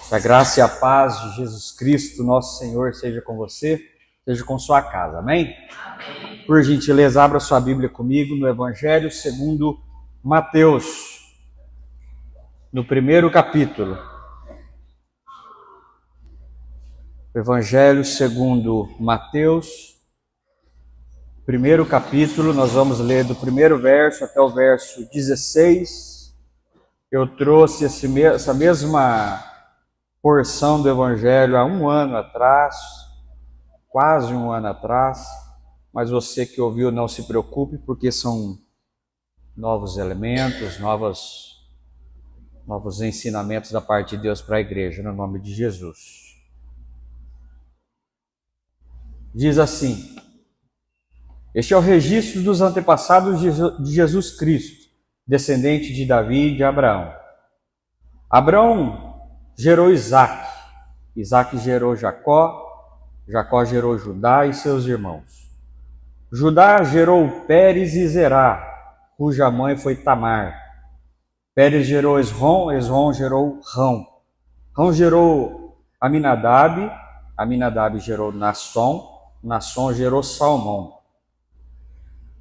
Que a graça e a paz de Jesus Cristo, nosso Senhor, seja com você, seja com sua casa. Amém? Amém. Por gentileza, abra sua Bíblia comigo no Evangelho segundo Mateus, no primeiro capítulo. Evangelho segundo Mateus, primeiro capítulo, nós vamos ler do primeiro verso até o verso 16. Eu trouxe essa mesma porção do Evangelho há um ano atrás, quase um ano atrás, mas você que ouviu não se preocupe, porque são novos elementos, novos ensinamentos da parte de Deus para a igreja, no nome de Jesus. Diz assim: este é o registro dos antepassados de Jesus Cristo, descendente de Davi e de Abraão. Abraão gerou Isaac, Isaac gerou Jacó, Jacó gerou Judá e seus irmãos. Judá gerou Pérez e Zerá, cuja mãe foi Tamar. Pérez gerou Esrom, Esrom gerou Rão. Rão gerou Aminadab, Aminadab gerou Nasson, Nasson gerou Salmão.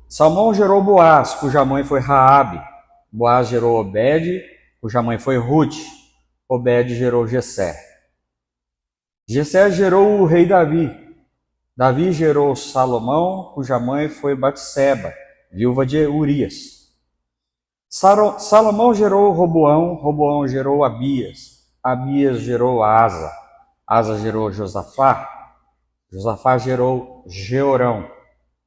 Salmão gerou Boaz, cuja mãe foi Raabe. Boaz gerou Obed, cuja mãe foi Ruth. Obed gerou Jessé. Jessé gerou o rei Davi. Davi gerou Salomão, cuja mãe foi Batseba, viúva de Urias. Salomão gerou Roboão, Roboão gerou Abias. Abias gerou Asa. Asa gerou Josafá. Josafá gerou Jeorão.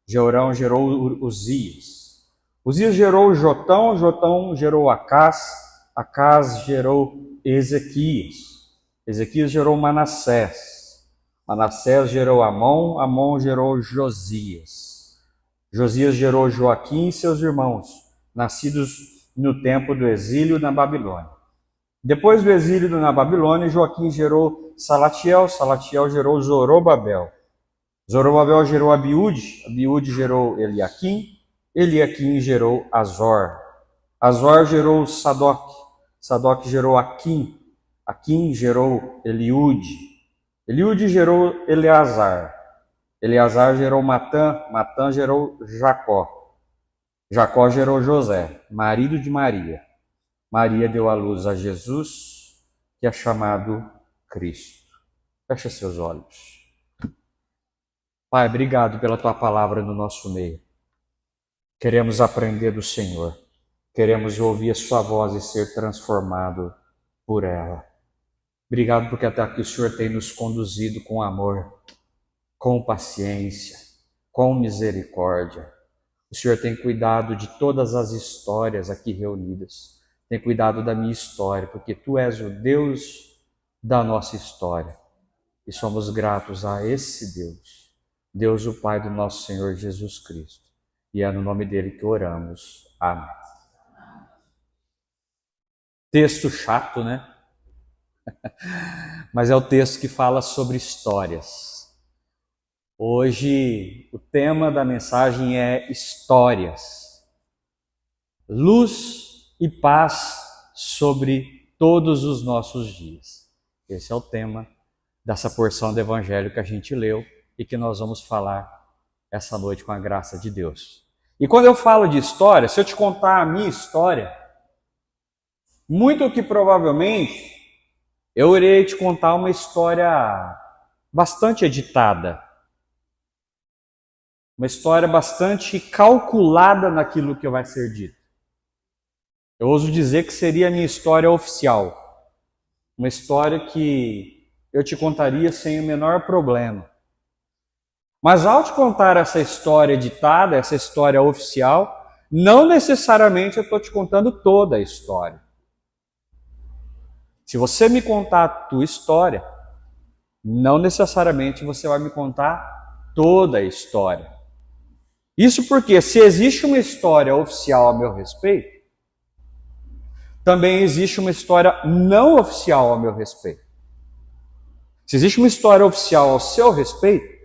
Jeorão gerou Uzias. Uzias gerou Jotão, Jotão gerou Acás. Acás gerou Ezequias. Ezequias gerou Manassés. Manassés gerou Amon. Amon gerou Josias. Josias gerou Joaquim e seus irmãos, nascidos no tempo do exílio na Babilônia. Depois do exílio na Babilônia, Joaquim gerou Salatiel. Salatiel gerou Zorobabel. Zorobabel gerou Abiúde. Abiúde gerou Eliaquim. Eliaquim gerou Azor. Azor gerou Sadoc. Sadoc gerou Aquim. Aquim gerou Eliúde. Eliúde gerou Eleazar. Eleazar gerou Matã. Matã gerou Jacó. Jacó gerou José, marido de Maria. Maria deu à luz a Jesus, que é chamado Cristo. Fecha seus olhos. Pai, obrigado pela tua palavra no nosso meio. Queremos aprender do Senhor. Queremos ouvir a sua voz e ser transformado por ela. Obrigado porque até aqui o Senhor tem nos conduzido com amor, com paciência, com misericórdia. O Senhor tem cuidado de todas as histórias aqui reunidas. Tem cuidado da minha história, porque Tu és o Deus da nossa história. E somos gratos a esse Deus, Deus o Pai do nosso Senhor Jesus Cristo. E é no nome dele que oramos. Amém. Texto chato, né? Mas é o texto que fala sobre histórias. Hoje o tema da mensagem é histórias. Luz e paz sobre todos os nossos dias. Esse é o tema dessa porção do Evangelho que a gente leu e que nós vamos falar essa noite com a graça de Deus. E quando eu falo de história, se eu te contar a minha história, muito que provavelmente eu irei te contar uma história bastante editada. Uma história bastante calculada naquilo que vai ser dito. Eu ouso dizer que seria a minha história oficial. Uma história que eu te contaria sem o menor problema. Mas ao te contar essa história editada, essa história oficial, não necessariamente eu estou te contando toda a história. Se você me contar a tua história, não necessariamente você vai me contar toda a história. Isso porque se existe uma história oficial a meu respeito, também existe uma história não oficial a meu respeito. Se existe uma história oficial ao seu respeito,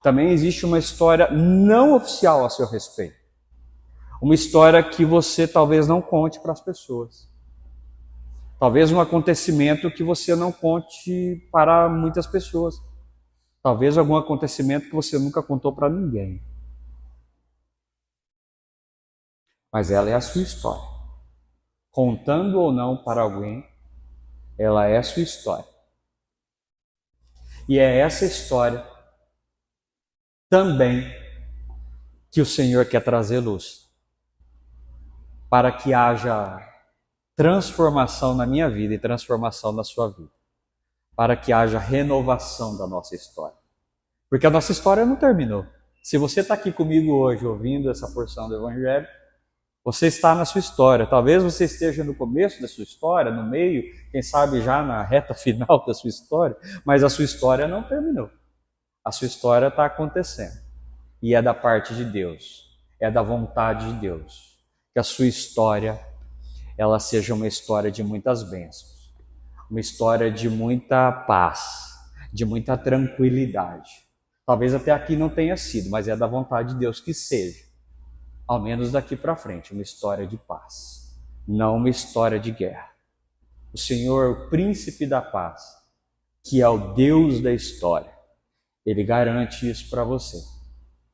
também existe uma história não oficial a seu respeito. Uma história que você talvez não conte para as pessoas. Talvez um acontecimento que você não conte para muitas pessoas. Talvez algum acontecimento que você nunca contou para ninguém. Mas ela é a sua história. Contando ou não para alguém, ela é a sua história. E é essa história também que o Senhor quer trazer luz. Para que haja transformação na minha vida e transformação na sua vida. Para que haja renovação da nossa história. Porque a nossa história não terminou. Se você está aqui comigo hoje ouvindo essa porção do Evangelho, você está na sua história. Talvez você esteja no começo da sua história, no meio, quem sabe já na reta final da sua história, mas a sua história não terminou. A sua história está acontecendo. E é da parte de Deus. É da vontade de Deus. Que a sua história, ela seja uma história de muitas bênçãos. Uma história de muita paz, de muita tranquilidade. Talvez até aqui não tenha sido, mas é da vontade de Deus que seja. Ao menos daqui para frente, uma história de paz, não uma história de guerra. O Senhor, o príncipe da paz, que é o Deus da história, Ele garante isso para você.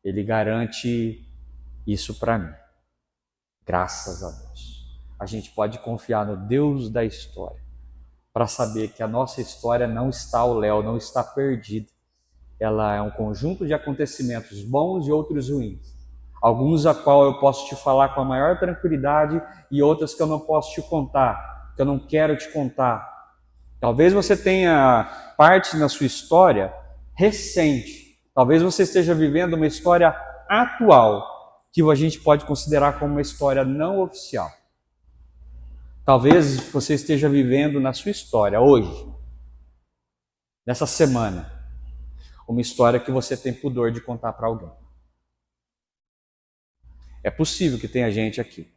Ele garante isso para mim. Graças a Deus. A gente pode confiar no Deus da história para saber que a nossa história não está ao léu, não está perdida. Ela é um conjunto de acontecimentos bons e outros ruins. Alguns a qual eu posso te falar com a maior tranquilidade e outras que eu não posso te contar, que eu não quero te contar. Talvez você tenha parte na sua história recente. Talvez você esteja vivendo uma história atual, que a gente pode considerar como uma história não oficial. Talvez você esteja vivendo na sua história hoje, nessa semana, uma história que você tem pudor de contar para alguém. É possível que tenha gente aqui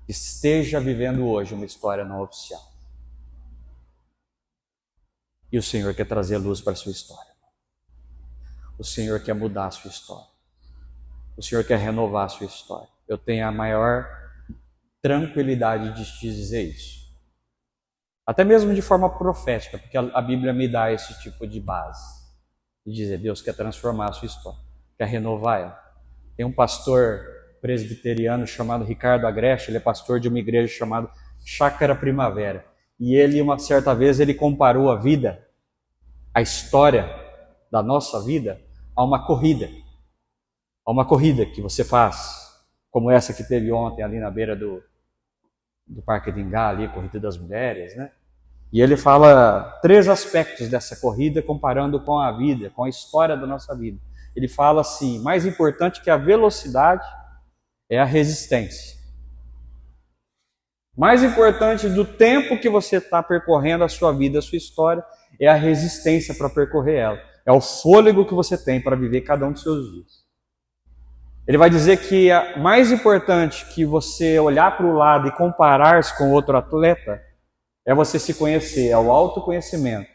que esteja vivendo hoje uma história não oficial. E o Senhor quer trazer luz para a sua história. O Senhor quer mudar a sua história. O Senhor quer renovar a sua história. Eu tenho a maior tranquilidade de te dizer isso. Até mesmo de forma profética, porque a Bíblia me dá esse tipo de base. De dizer, Deus quer transformar a sua história, quer renovar ela. Tem um pastor presbiteriano chamado Ricardo Agreste, ele é pastor de uma igreja chamada Chácara Primavera. E ele, uma certa vez, ele comparou a vida, a história da nossa vida, a uma corrida. A uma corrida que você faz, como essa que teve ontem ali na beira do Parque de Ingá, ali, a Corrida das Mulheres, né? E ele fala 3 aspectos dessa corrida, comparando com a vida, com a história da nossa vida. Ele fala assim, mais importante que a velocidade é a resistência. Mais importante do tempo que você está percorrendo a sua vida, a sua história, é a resistência para percorrer ela. É o fôlego que você tem para viver cada um dos seus dias. Ele vai dizer que é mais importante que você olhar para o lado e comparar-se com outro atleta é você se conhecer, é o autoconhecimento.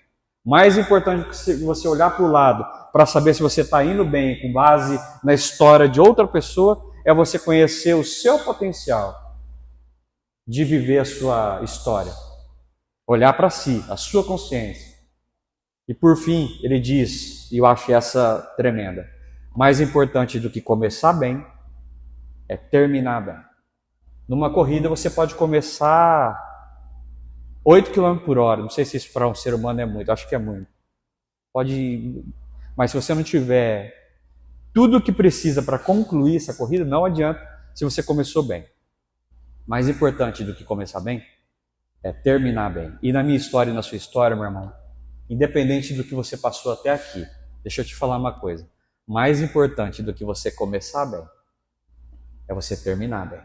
Mais importante que você olhar para o lado para saber se você está indo bem com base na história de outra pessoa, é você conhecer o seu potencial de viver a sua história. Olhar para si, a sua consciência. E por fim, ele diz, e eu acho essa tremenda, mais importante do que começar bem é terminar bem. Numa corrida você pode começar 8 km por hora, não sei se isso para um ser humano é muito, acho que é muito. Mas se você não tiver tudo o que precisa para concluir essa corrida, não adianta se você começou bem. Mais importante do que começar bem é terminar bem. E na minha história e na sua história, meu irmão, independente do que você passou até aqui, deixa eu te falar uma coisa. Mais importante do que você começar bem é você terminar bem.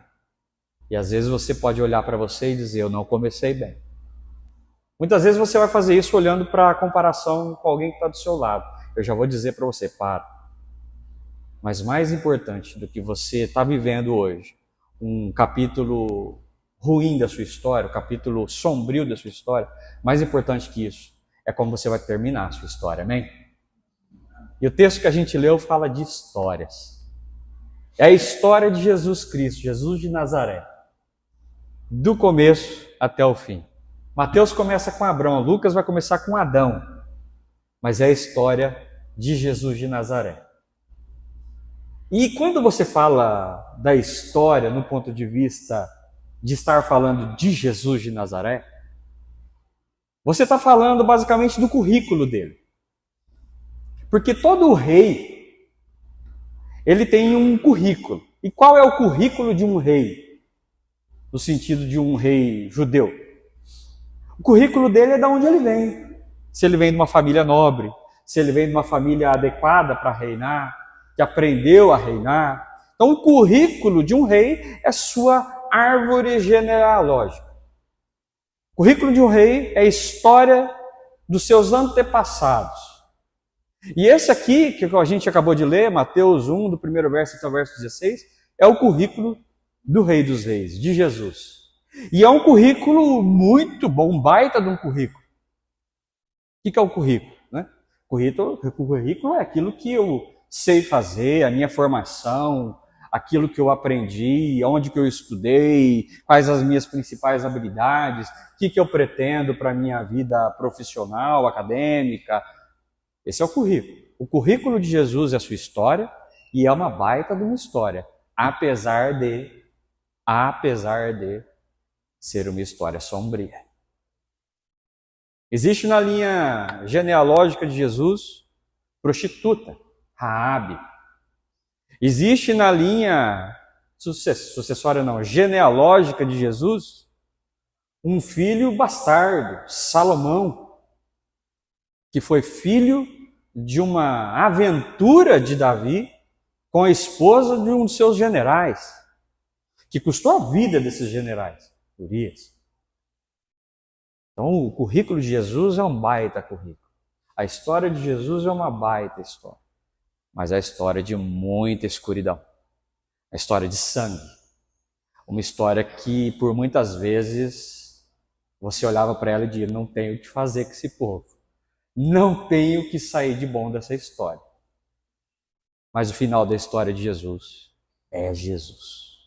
E às vezes você pode olhar para você e dizer, eu não comecei bem. Muitas vezes você vai fazer isso olhando para a comparação com alguém que está do seu lado. Eu já vou dizer para você, para. Mas mais importante do que você está vivendo hoje, um capítulo ruim da sua história, um capítulo sombrio da sua história, mais importante que isso é como você vai terminar a sua história, amém? E o texto que a gente leu fala de histórias. É a história de Jesus Cristo, Jesus de Nazaré, do começo até o fim. Mateus começa com Abraão, Lucas vai começar com Adão, mas é a história de Jesus de Nazaré. E quando você fala da história no ponto de vista de estar falando de Jesus de Nazaré, você está falando basicamente do currículo dele. Porque todo rei, ele tem um currículo. E qual é o currículo de um rei? No sentido de um rei judeu. O currículo dele é de onde ele vem. Se ele vem de uma família nobre, se ele vem de uma família adequada para reinar, que aprendeu a reinar. Então, o currículo de um rei é sua árvore genealógica. O currículo de um rei é a história dos seus antepassados. E esse aqui, que a gente acabou de ler, Mateus 1, do primeiro verso até o verso 16, é o currículo do Rei dos Reis, de Jesus. E é um currículo muito bom, um baita de um currículo. O que é o currículo? Né? O currículo é aquilo que eu sei fazer, a minha formação, aquilo que eu aprendi, onde que eu estudei, quais as minhas principais habilidades, o que eu pretendo para a minha vida profissional, acadêmica. Esse é o currículo. O currículo de Jesus é a sua história, e é uma baita de uma história, apesar de ser uma história sombria. Existe na linha genealógica de Jesus, prostituta, Raabe. Existe na linha sucessória não, genealógica de Jesus, um filho bastardo, Salomão, que foi filho de uma aventura de Davi com a esposa de um dos seus generais, que custou a vida desses generais, Urias. Então, o currículo de Jesus é um baita currículo. A história de Jesus é uma baita história. Mas é a história de muita escuridão. A história de sangue. Uma história que, por muitas vezes, você olhava para ela e dizia, não tenho o que fazer com esse povo. Não tenho o que sair de bom dessa história. Mas o final da história de Jesus é Jesus.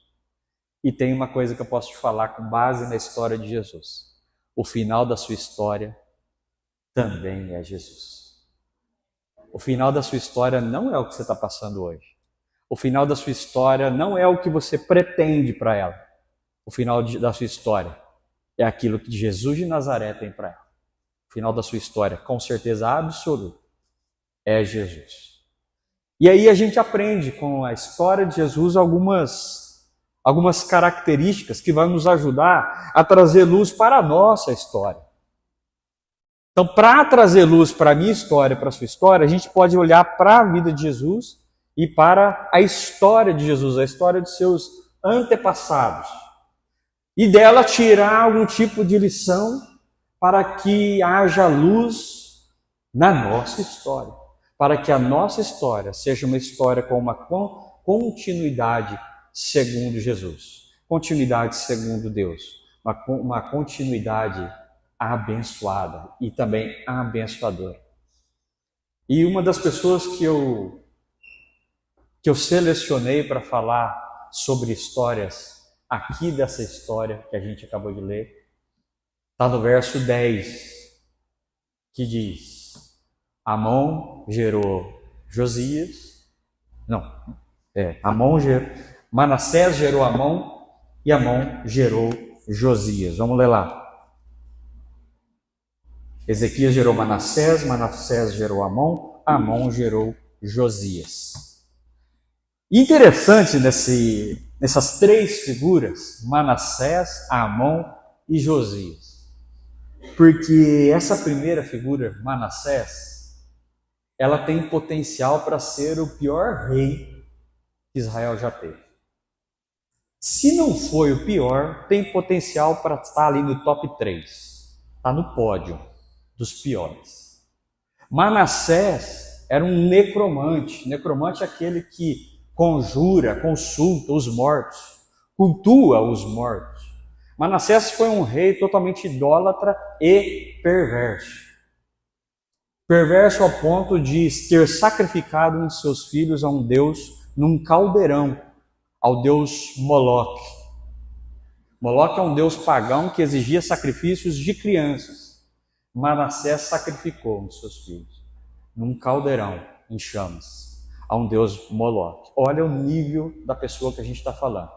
E tem uma coisa que eu posso te falar com base na história de Jesus. O final da sua história também é Jesus. O final da sua história não é o que você está passando hoje. O final da sua história não é o que você pretende para ela. O final da sua história é aquilo que Jesus de Nazaré tem para ela. O final da sua história, com certeza absoluta, é Jesus. E aí a gente aprende com a história de Jesus algumas características que vão nos ajudar a trazer luz para a nossa história. Então, para trazer luz para a minha história, para a sua história, a gente pode olhar para a vida de Jesus e para a história de Jesus, a história de seus antepassados. E dela tirar algum tipo de lição para que haja luz na nossa história. Para que a nossa história seja uma história com uma continuidade segundo Jesus. Continuidade segundo Deus. Uma continuidade abençoada e também abençoadora. E uma das pessoas que eu selecionei para falar sobre histórias aqui dessa história que a gente acabou de ler, está no verso 10, que diz, Amon gerou Josias, Manassés gerou Amon e Amon gerou Josias. Vamos ler lá. Ezequias gerou Manassés, Manassés gerou Amon, Amon gerou Josias. Interessante nessas três figuras, Manassés, Amon e Josias. Porque essa primeira figura, Manassés, ela tem potencial para ser o pior rei que Israel já teve. Se não foi o pior, tem potencial para estar ali no top 3. Está no pódio dos piores. Manassés era um necromante. Necromante é aquele que conjura, consulta os mortos, cultua os mortos. Manassés foi um rei totalmente idólatra e perverso. Perverso ao ponto de ter sacrificado um de seus filhos a um deus num caldeirão, ao deus Moloque. Moloque é um deus pagão que exigia sacrifícios de crianças. Manassés sacrificou um dos seus filhos num caldeirão em chamas a um deus Moloque. Olha o nível da pessoa que a gente está falando.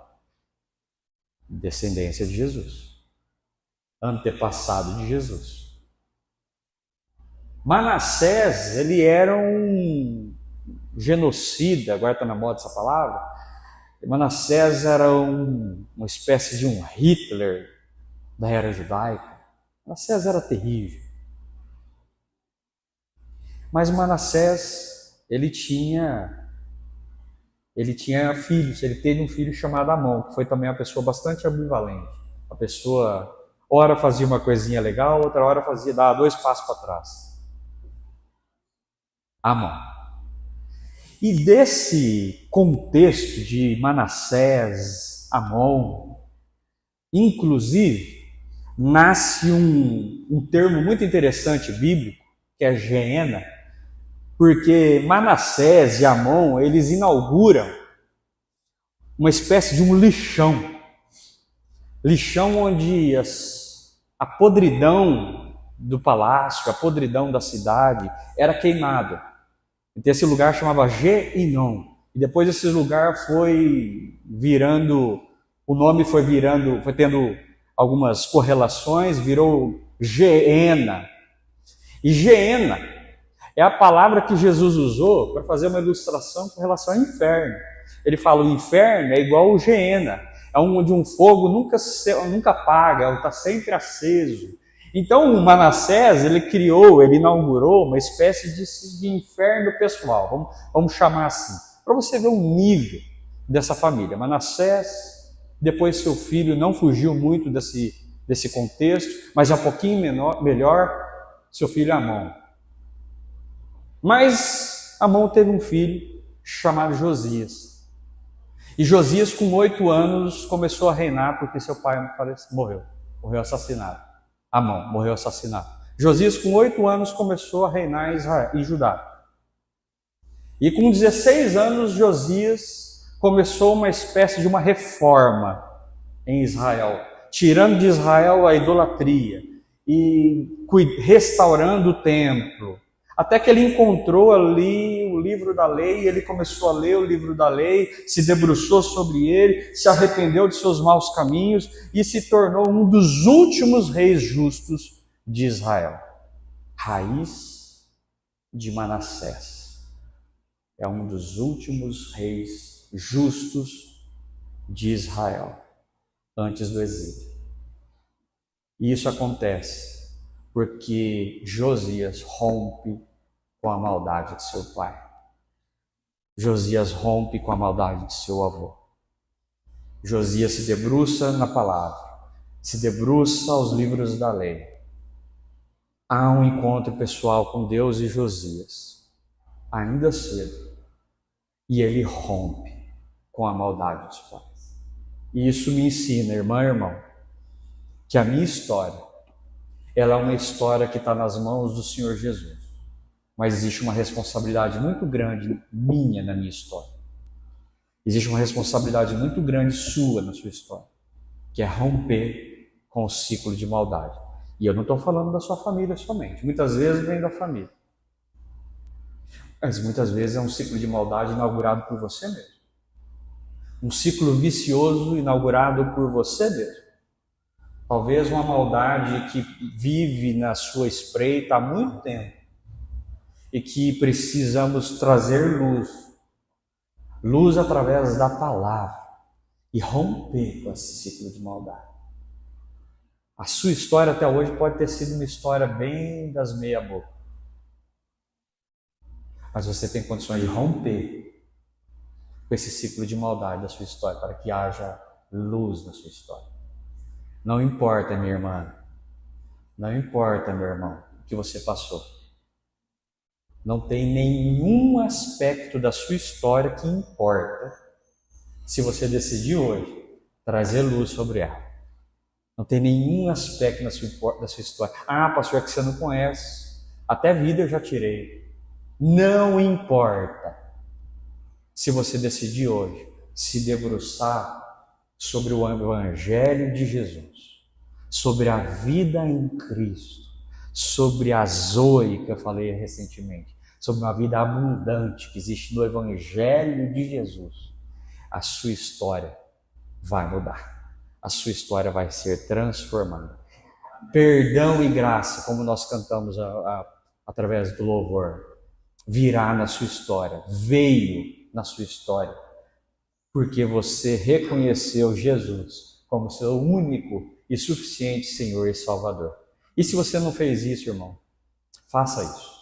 Descendência de Jesus. Antepassado de Jesus. Manassés, ele era um genocida, agora está na moda essa palavra. Manassés era uma espécie de um Hitler da era judaica. Manassés era terrível. Mas Manassés, ele tinha filhos. Ele teve um filho chamado Amon, que foi também uma pessoa bastante ambivalente. A pessoa, ora fazia uma coisinha legal, outra hora dava 2 passos para trás. Amon. E desse contexto de Manassés, Amon, inclusive, nasce um termo muito interessante bíblico, que é Geena, porque Manassés e Amon, eles inauguram uma espécie de um lixão onde a podridão do palácio, a podridão da cidade era queimada. Então esse lugar chamava Geinom. E depois esse lugar foi virando, o nome foi tendo algumas correlações, virou Geena. E Geena é a palavra que Jesus usou para fazer uma ilustração com relação ao inferno. Ele fala: o inferno é igual ao Geena, é onde um fogo nunca apaga, está sempre aceso. Então o Manassés, ele inaugurou uma espécie de inferno pessoal, vamos chamar assim, para você ver o nível dessa família. Manassés, depois seu filho não fugiu muito desse contexto, mas é um pouquinho melhor, seu filho Amon. Mas Amon teve um filho chamado Josias. E Josias, com 8 anos, começou a reinar porque seu pai morreu assassinado. Amon morreu assassinado. Josias, com 8 anos, começou a reinar em Judá. E com 16 anos, Josias começou uma espécie de uma reforma em Israel, tirando de Israel a idolatria e restaurando o templo. Até que ele encontrou ali o livro da lei, e ele começou a ler o livro da lei, se debruçou sobre ele, se arrependeu de seus maus caminhos e se tornou um dos últimos reis justos de Israel. Raiz de Manassés. É um dos últimos reis justos de Israel, antes do exílio. E isso acontece porque Josias rompe com a maldade de seu pai. Josias rompe com a maldade de seu avô. Josias se debruça na palavra, se debruça aos livros da lei. Há um encontro pessoal com Deus e Josias, ainda cedo, e ele rompe com a maldade dos pais. E isso me ensina, irmã e irmão, que a minha história, ela é uma história que está nas mãos do Senhor Jesus. Mas existe uma responsabilidade muito grande minha na minha história. Existe uma responsabilidade muito grande sua na sua história, que é romper com o ciclo de maldade. E eu não estou falando da sua família somente. Muitas vezes vem da família. Mas muitas vezes é um ciclo de maldade inaugurado por você mesmo. Um ciclo vicioso inaugurado por você mesmo. Talvez uma maldade que vive na sua espreita há muito tempo e que precisamos trazer luz através da palavra e romper com esse ciclo de maldade. A sua história até hoje pode ter sido uma história bem das meia-boca, mas você tem condições de romper com esse ciclo de maldade da sua história para que haja luz na sua história. Não importa, minha irmã, não importa, meu irmão, o que você passou. Não tem nenhum aspecto da sua história que importa se você decidir hoje trazer luz sobre ela. Não tem nenhum aspecto da sua história. Ah, pastor, é que você não conhece. Até vida eu já tirei. Não importa se você decidir hoje se debruçar sobre o Evangelho de Jesus, sobre a vida em Cristo, sobre a Zoe que eu falei recentemente, sobre uma vida abundante que existe no Evangelho de Jesus, a sua história vai mudar. A sua história vai ser transformada. Perdão e graça, como nós cantamos através do louvor, virá na sua história, veio na sua história, porque você reconheceu Jesus como seu único e suficiente Senhor e Salvador. E se você não fez isso, irmão, faça isso.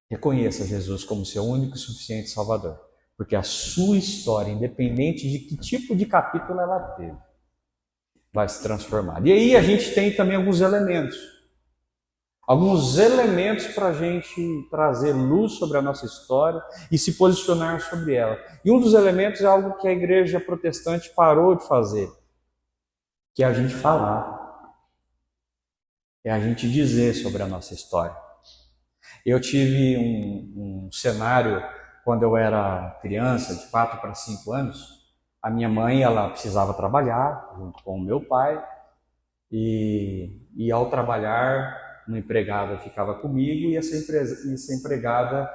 Reconheça Jesus como seu único e suficiente Salvador, porque a sua história, independente de que tipo de capítulo ela teve, vai se transformar. E aí a gente tem também alguns elementos para a gente trazer luz sobre a nossa história e se posicionar sobre ela. E um dos elementos é algo que a igreja protestante parou de fazer, que é a gente falar, é a gente dizer sobre a nossa história. Eu tive um cenário quando eu era criança, de 4 para 5 anos. A minha mãe, ela precisava trabalhar junto com o meu pai, e ao trabalhar, uma empregada ficava comigo, e essa empregada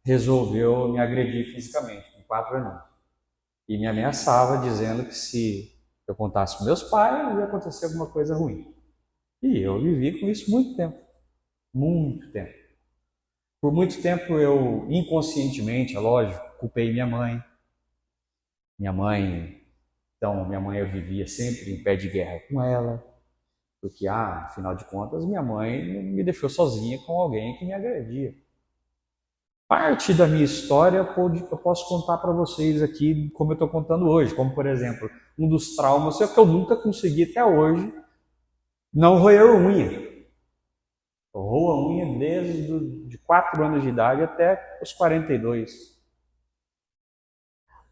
resolveu me agredir fisicamente, com 4 anos. E me ameaçava, dizendo que se eu contasse para meus pais, ia acontecer alguma coisa ruim. E eu vivi com isso muito tempo. Muito tempo. Por muito tempo eu, inconscientemente, é lógico, culpei minha mãe. Minha mãe eu vivia sempre em pé de guerra com ela, porque, afinal de contas, minha mãe me deixou sozinha com alguém que me agredia. Parte da minha história eu posso contar para vocês aqui, como eu estou contando hoje, como, por exemplo, um dos traumas é que eu nunca consegui até hoje não roer unha. Eu roo a unha desde de 4 anos de idade até os 42.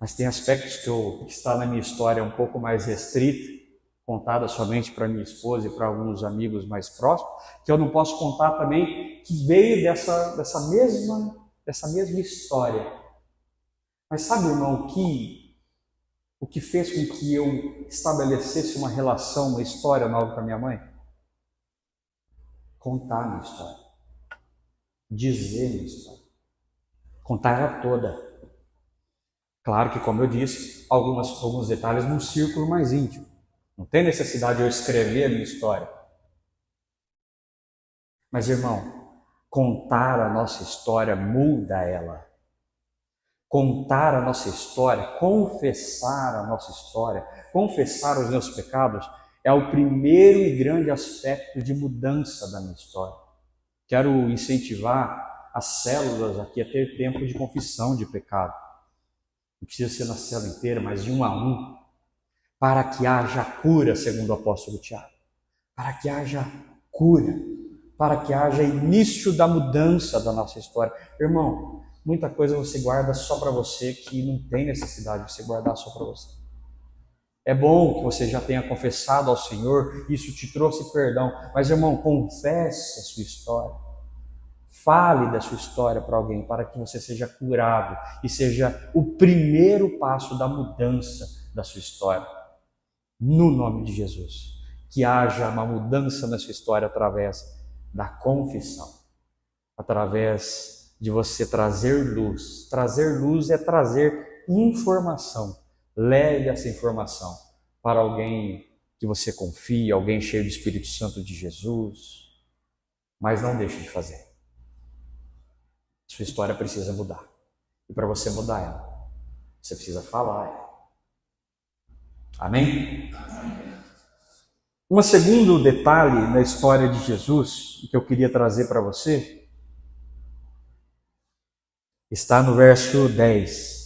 Mas tem aspectos que está na minha história um pouco mais restrita, contada somente para minha esposa e para alguns amigos mais próximos, que eu não posso contar também, que veio dessa mesma história. Mas sabe, irmão, o que fez com que eu estabelecesse uma relação, uma história nova com a minha mãe? Contar a minha história. Dizer a minha história. Contar ela toda. Claro que, como eu disse, alguns detalhes num círculo mais íntimo. Não tem necessidade de eu escrever a minha história. Mas, irmão, contar a nossa história muda ela. Contar a nossa história, confessar a nossa história, confessar os meus pecados, é o primeiro e grande aspecto de mudança da minha história. Quero incentivar as células aqui a ter tempo de confissão de pecado. Não precisa ser na célula inteira, mas de 1 a 1, para que haja cura, segundo o apóstolo Tiago. Para que haja cura, para que haja início da mudança da nossa história. Irmão, muita coisa você guarda só para você, que não tem necessidade de você guardar só para você. É bom que você já tenha confessado ao Senhor, isso te trouxe perdão, mas, irmão, confesse a sua história. Fale da sua história para alguém, para que você seja curado e seja o primeiro passo da mudança da sua história. No nome de Jesus. Que haja uma mudança na sua história através da confissão. Através de você trazer luz. Trazer luz é trazer informação. Leve essa informação para alguém que você confia, alguém cheio do Espírito Santo de Jesus. Mas não deixe de fazer. Sua história precisa mudar. E para você mudar ela, você precisa falar ela. Amém? Um segundo detalhe na história de Jesus, que eu queria trazer para você, está no verso 10.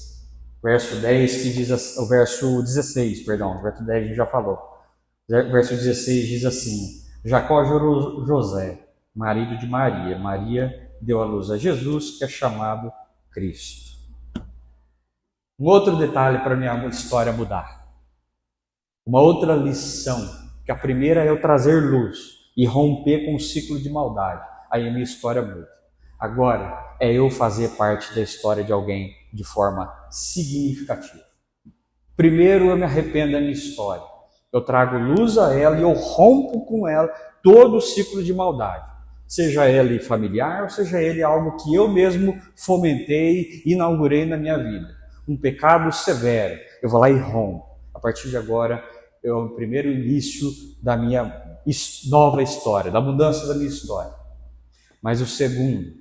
Verso 10 que diz, o verso 16, perdão, o verso 10 a gente já falou. O verso 16 diz assim: Jacó gerou José, marido de Maria. Maria deu à luz a Jesus, que é chamado Cristo. Um outro detalhe para a minha história mudar. Uma outra lição, que a primeira é eu trazer luz e romper com o ciclo de maldade. Aí a minha história muda. Agora é eu fazer parte da história de alguém de forma significativa. Primeiro eu me arrependo da minha história. Eu trago luz a ela e eu rompo com ela todo o ciclo de maldade. Seja ele familiar, ou seja ele algo que eu mesmo fomentei e inaugurei na minha vida. Um pecado severo. Eu vou lá e rompo. A partir de agora, é o primeiro início da minha nova história, da mudança da minha história. Mas o segundo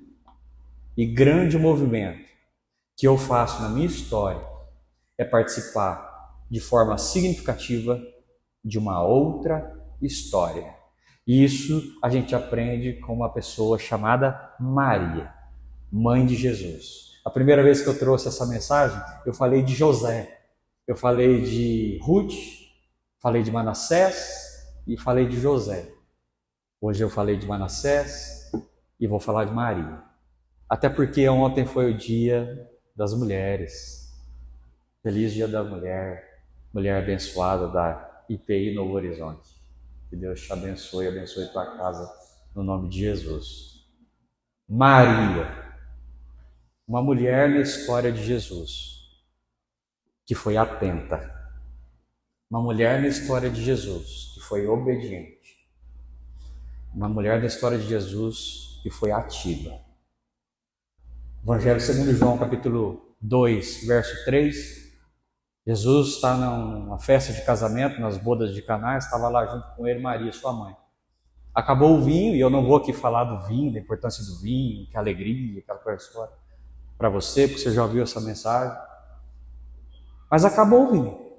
e grande movimento que eu faço na minha história é participar de forma significativa de uma outra história. E isso a gente aprende com uma pessoa chamada Maria, mãe de Jesus. A primeira vez que eu trouxe essa mensagem, eu falei de José, eu falei de Ruth, falei de Manassés e falei de José. Hoje eu falei de Manassés e vou falar de Maria. Até porque ontem foi o dia das mulheres. Feliz Dia da Mulher, mulher abençoada da IPI Novo Horizonte. Que Deus te abençoe, abençoe tua casa, no nome de Jesus. Maria, uma mulher na história de Jesus, que foi atenta. Uma mulher na história de Jesus, que foi obediente. Uma mulher na história de Jesus, que foi ativa. Evangelho segundo João, capítulo 2, verso 3. Jesus está numa festa de casamento, nas bodas de Caná, estava lá junto com ele Maria, sua mãe. Acabou o vinho, e eu não vou aqui falar do vinho, da importância do vinho, que alegria, aquela coisa para você, porque você já ouviu essa mensagem. Mas acabou o vinho.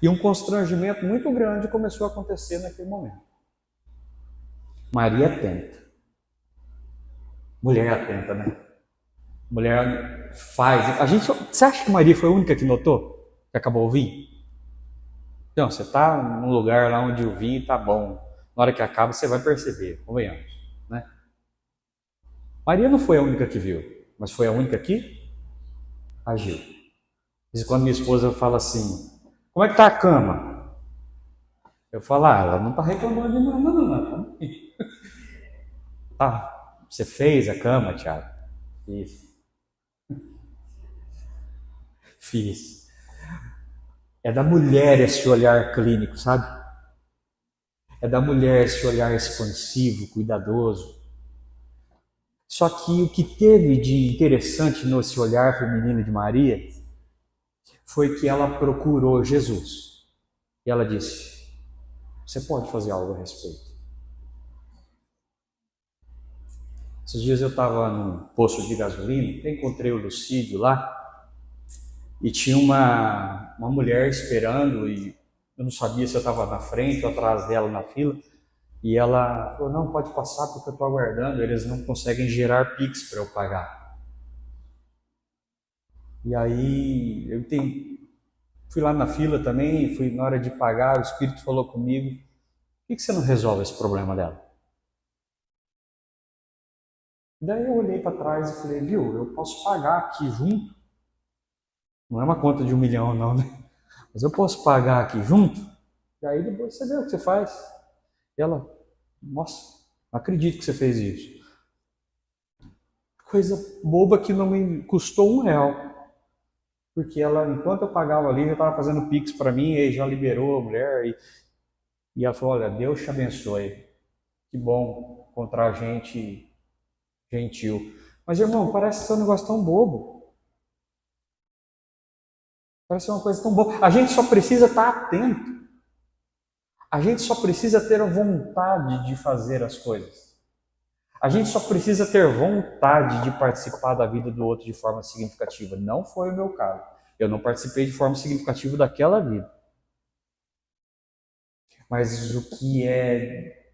E um constrangimento muito grande começou a acontecer naquele momento. Maria atenta. Mulher atenta, né? Mulher faz. Você acha que Maria foi a única que notou que acabou o vinho? Não, você está num lugar lá onde o vinho está bom. Na hora que acaba, você vai perceber, convenhamos, né? Maria não foi a única que viu, mas foi a única que agiu. De vez em quando minha esposa fala assim, como é que está a cama? Eu falo, ela não está reclamando de nada, não. Tá, você fez a cama, Thiago? Fiz. É da mulher esse olhar clínico, sabe? É da mulher esse olhar expansivo, cuidadoso. Só que o que teve de interessante nesse olhar feminino de Maria foi que ela procurou Jesus. E ela disse, você pode fazer algo a respeito? Esses dias eu estava num posto de gasolina, encontrei o Lucídio lá, e tinha uma mulher esperando, e eu não sabia se eu estava na frente ou atrás dela na fila, e ela falou, não, pode passar porque eu estou aguardando, eles não conseguem gerar Pix para eu pagar. E aí eu fui lá na fila também, fui na hora de pagar, o Espírito falou comigo, por que você não resolve esse problema dela? Daí eu olhei para trás e falei, viu, eu posso pagar aqui junto, não é uma conta de 1 milhão não, né? Mas eu posso pagar aqui junto, e aí depois você vê o que você faz. E ela, nossa, não acredito que você fez isso. Coisa boba que não me custou R$1. Porque ela, enquanto eu pagava ali, já estava fazendo Pix para mim, e já liberou a mulher. E ela falou, olha, Deus te abençoe. Que bom encontrar gente gentil. Mas, irmão, parece ser um negócio tão bobo. Parece uma coisa tão boa. A gente só precisa estar atento. A gente só precisa ter a vontade de fazer as coisas. A gente só precisa ter vontade de participar da vida do outro de forma significativa. Não foi o meu caso. Eu não participei de forma significativa daquela vida. Mas o que é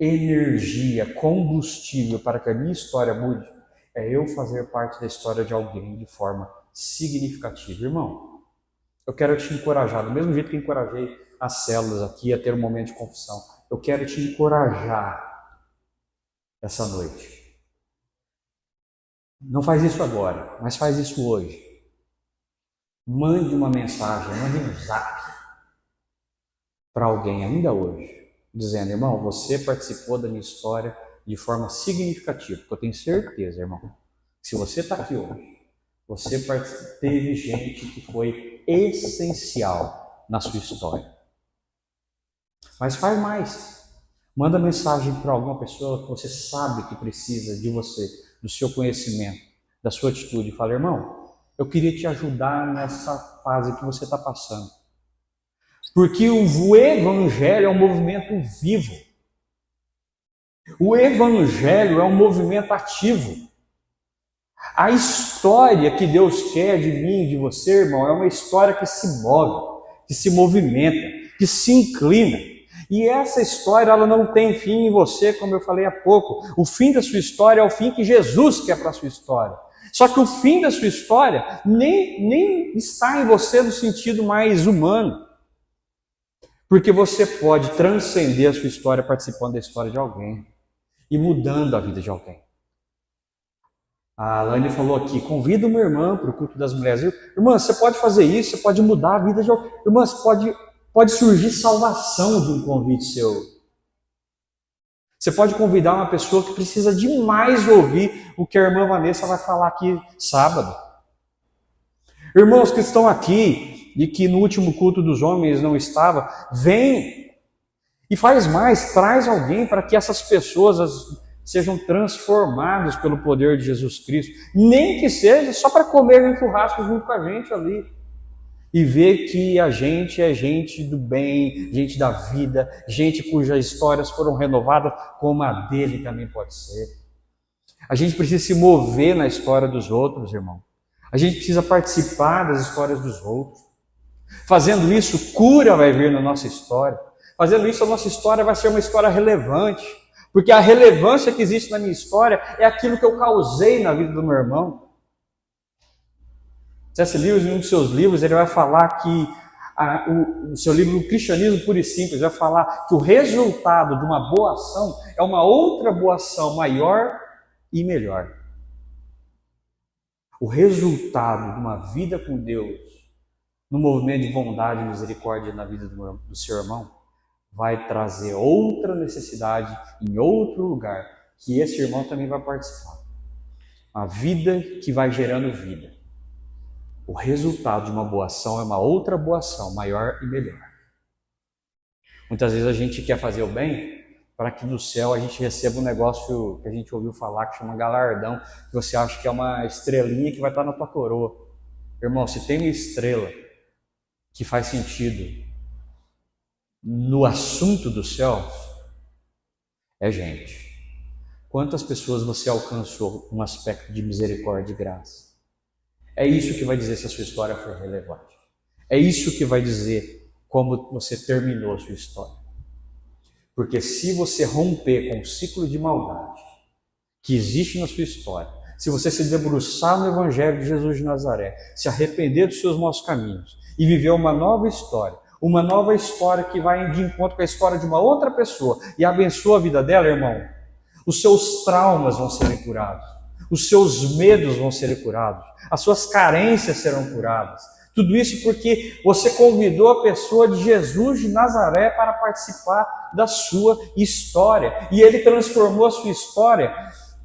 energia, combustível para que a minha história mude, é eu fazer parte da história de alguém de forma significativa. Irmão, eu quero te encorajar, do mesmo jeito que encorajei as células aqui a ter um momento de confissão, eu quero te encorajar essa noite. Não faz isso agora, mas faz isso hoje. Mande uma mensagem, mande um zap para alguém ainda hoje, dizendo, irmão, você participou da minha história de forma significativa, porque eu tenho certeza, irmão, se você está aqui hoje, você teve gente que foi essencial na sua história. Mas faz mais. Manda mensagem para alguma pessoa que você sabe que precisa de você, do seu conhecimento, da sua atitude. Fala, irmão, eu queria te ajudar nessa fase que você está passando. Porque o Evangelho é um movimento vivo. O Evangelho é um movimento ativo. A história que Deus quer de mim, de você, irmão, é uma história que se move, que se movimenta, que se inclina. E essa história, ela não tem fim em você, como eu falei há pouco. O fim da sua história é o fim que Jesus quer para a sua história. Só que o fim da sua história nem está em você no sentido mais humano. Porque você pode transcender a sua história participando da história de alguém e mudando a vida de alguém. A Alane falou aqui, convida uma irmã para o culto das mulheres. Irmã, você pode fazer isso, você pode mudar a vida de alguém. Irmã, pode surgir salvação de um convite seu. Você pode convidar uma pessoa que precisa demais ouvir o que a irmã Vanessa vai falar aqui sábado. Irmãos que estão aqui e que no último culto dos homens não estava, vem e faz mais, traz alguém para que essas pessoas sejam transformados pelo poder de Jesus Cristo, nem que seja só para comer um churrasco junto com a gente ali, e ver que a gente é gente do bem, gente da vida, gente cujas histórias foram renovadas, como a dele também pode ser. A gente precisa se mover na história dos outros, irmão. A gente precisa participar das histórias dos outros. Fazendo isso, cura vai vir na nossa história. Fazendo isso, a nossa história vai ser uma história relevante. Porque a relevância que existe na minha história é aquilo que eu causei na vida do meu irmão. C.S. Lewis, em um dos seus livros, ele vai falar que, o seu livro O Cristianismo Puro e Simples, vai falar que o resultado de uma boa ação é uma outra boa ação maior e melhor. O resultado de uma vida com Deus, no movimento de bondade e misericórdia na vida do seu irmão, vai trazer outra necessidade em outro lugar, que esse irmão também vai participar. A vida que vai gerando vida. O resultado de uma boa ação é uma outra boa ação, maior e melhor. Muitas vezes a gente quer fazer o bem para que no céu a gente receba um negócio que a gente ouviu falar, que chama galardão, que você acha que é uma estrelinha que vai estar na tua coroa. Irmão, se tem uma estrela que faz sentido no assunto dos céus, é gente. Quantas pessoas você alcançou um aspecto de misericórdia e graça? É isso que vai dizer se a sua história for relevante. É isso que vai dizer como você terminou a sua história. Porque se você romper com o ciclo de maldade que existe na sua história, se você se debruçar no Evangelho de Jesus de Nazaré, se arrepender dos seus maus caminhos e viver uma nova história que vai de encontro com a história de uma outra pessoa e abençoa a vida dela, irmão, os seus traumas vão ser curados, os seus medos vão ser curados, as suas carências serão curadas. Tudo isso porque você convidou a pessoa de Jesus de Nazaré para participar da sua história. E ele transformou a sua história,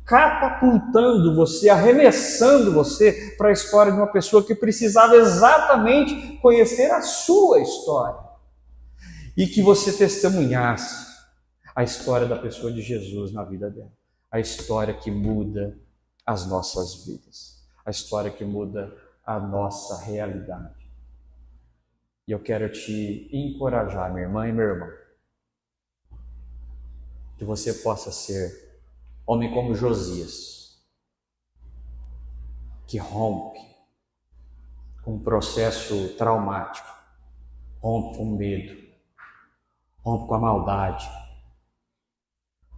catapultando você, arremessando você para a história de uma pessoa que precisava exatamente conhecer a sua história. E que você testemunhasse a história da pessoa de Jesus na vida dela. A história que muda as nossas vidas. A história que muda a nossa realidade. E eu quero te encorajar, minha irmã e meu irmão, que você possa ser homem como Josias, que rompe com um processo traumático, rompe com medo, rompe com a maldade,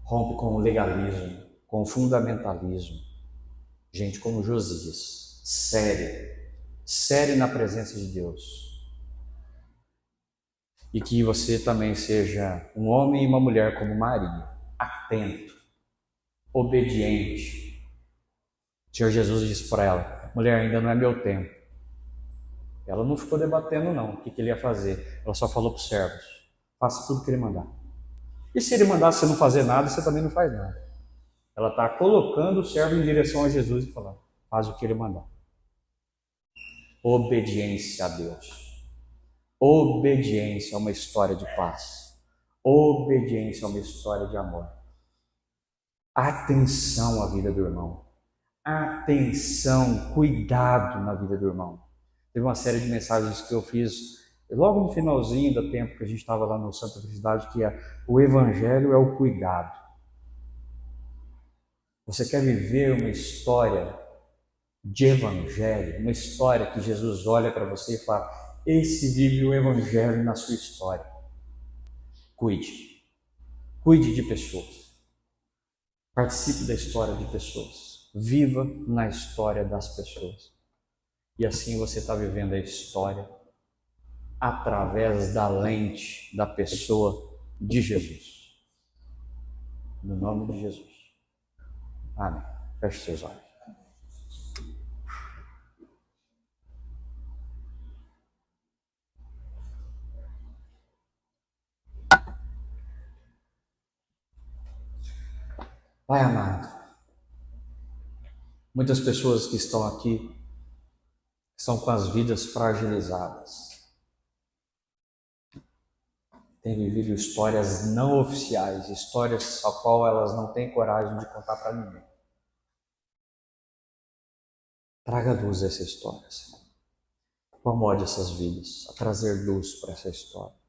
rompe com o legalismo, com o fundamentalismo. Gente como Josias, sério na presença de Deus. E que você também seja um homem e uma mulher como Maria, atento, obediente. O Senhor Jesus disse para ela, mulher, ainda não é meu tempo. Ela não ficou debatendo não, o que ele ia fazer. Ela só falou para os servos, faça tudo o que ele mandar. E se ele mandar você não fazer nada, você também não faz nada. Ela está colocando o servo em direção a Jesus e falando, faz o que ele mandar. Obediência a Deus. Obediência é uma história de paz. Obediência é uma história de amor. Atenção à vida do irmão. Atenção, cuidado na vida do irmão. Teve uma série de mensagens que eu fiz logo no finalzinho do tempo que a gente estava lá no Santa Felicidade, que é o Evangelho é o cuidado. Você quer viver uma história de Evangelho, uma história que Jesus olha para você e fala: esse vive o Evangelho na sua história. Cuide. Cuide de pessoas. Participe da história de pessoas. Viva na história das pessoas. E assim você está vivendo a história através da lente da pessoa de Jesus. No nome de Jesus. Amém. Feche seus olhos. Pai amado, muitas pessoas que estão aqui estão com as vidas fragilizadas. Têm vivido histórias não oficiais, histórias a qual elas não têm coragem de contar para ninguém. Traga luz a essa história, Senhor. Comode essas vidas a trazer luz para essa história.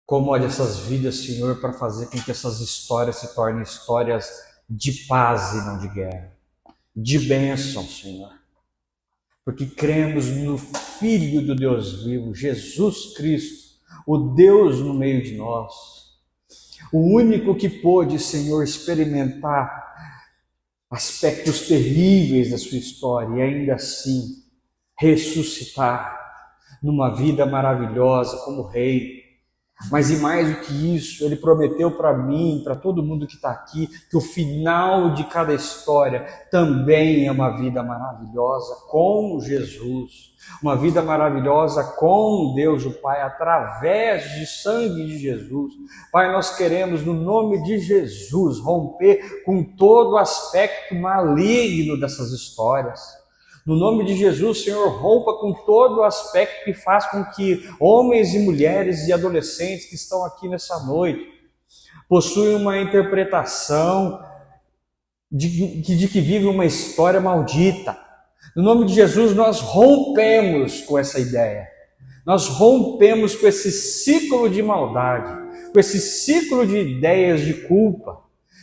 Comode essas vidas, Senhor, para fazer com que essas histórias se tornem histórias de paz e não de guerra. De bênção, Senhor. Porque cremos no Filho do Deus vivo, Jesus Cristo, o Deus no meio de nós. O único que pôde, Senhor, experimentar aspectos terríveis da sua história e ainda assim ressuscitar numa vida maravilhosa como Rei. Mas e mais do que isso, Ele prometeu para mim, para todo mundo que está aqui, que o final de cada história também é uma vida maravilhosa com Jesus. Uma vida maravilhosa com Deus o Pai, através de sangue de Jesus. Pai, nós queremos, no nome de Jesus, romper com todo aspecto maligno dessas histórias. No nome de Jesus, Senhor, rompa com todo o aspecto que faz com que homens e mulheres e adolescentes que estão aqui nessa noite possuem uma interpretação de que vive uma história maldita. No nome de Jesus, nós rompemos com essa ideia. Nós rompemos com esse ciclo de maldade, com esse ciclo de ideias de culpa,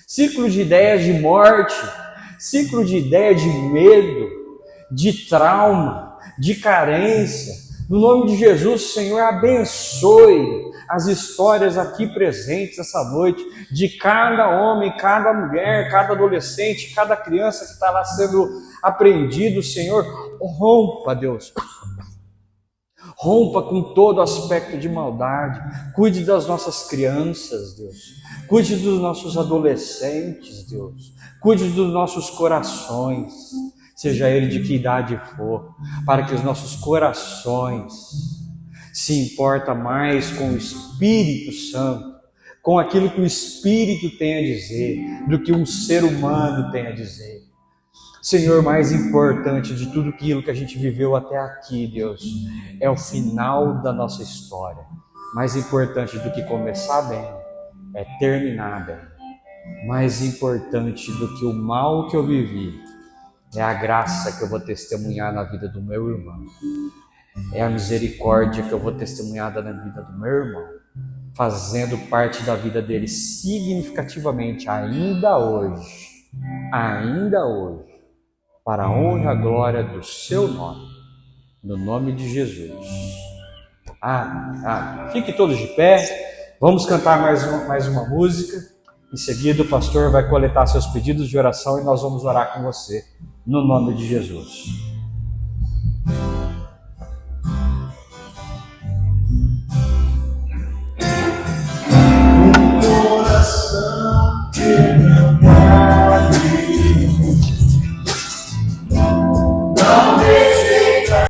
ciclo de ideias de morte, ciclo de ideia de medo, de trauma, de carência. No nome de Jesus, Senhor, abençoe as histórias aqui presentes essa noite, de cada homem, cada mulher, cada adolescente, cada criança que está lá sendo apreendido, Senhor. Rompa, Deus. Rompa com todo aspecto de maldade. Cuide das nossas crianças, Deus. Cuide dos nossos adolescentes, Deus. Cuide dos nossos corações, seja ele de que idade for, para que os nossos corações se importem mais com o Espírito Santo, com aquilo que o Espírito tem a dizer, do que um ser humano tem a dizer. Senhor, mais importante de tudo aquilo que a gente viveu até aqui, Deus, é o final da nossa história. Mais importante do que começar bem, é terminar bem. Mais importante do que o mal que eu vivi, é a graça que eu vou testemunhar na vida do meu irmão. É a misericórdia que eu vou testemunhar na vida do meu irmão, fazendo parte da vida dele significativamente ainda hoje, para a honra e a glória do seu nome, no nome de Jesus. Fique todos de pé, vamos cantar mais uma música. Em seguida o pastor vai coletar seus pedidos de oração e nós vamos orar com você, no nome de Jesus.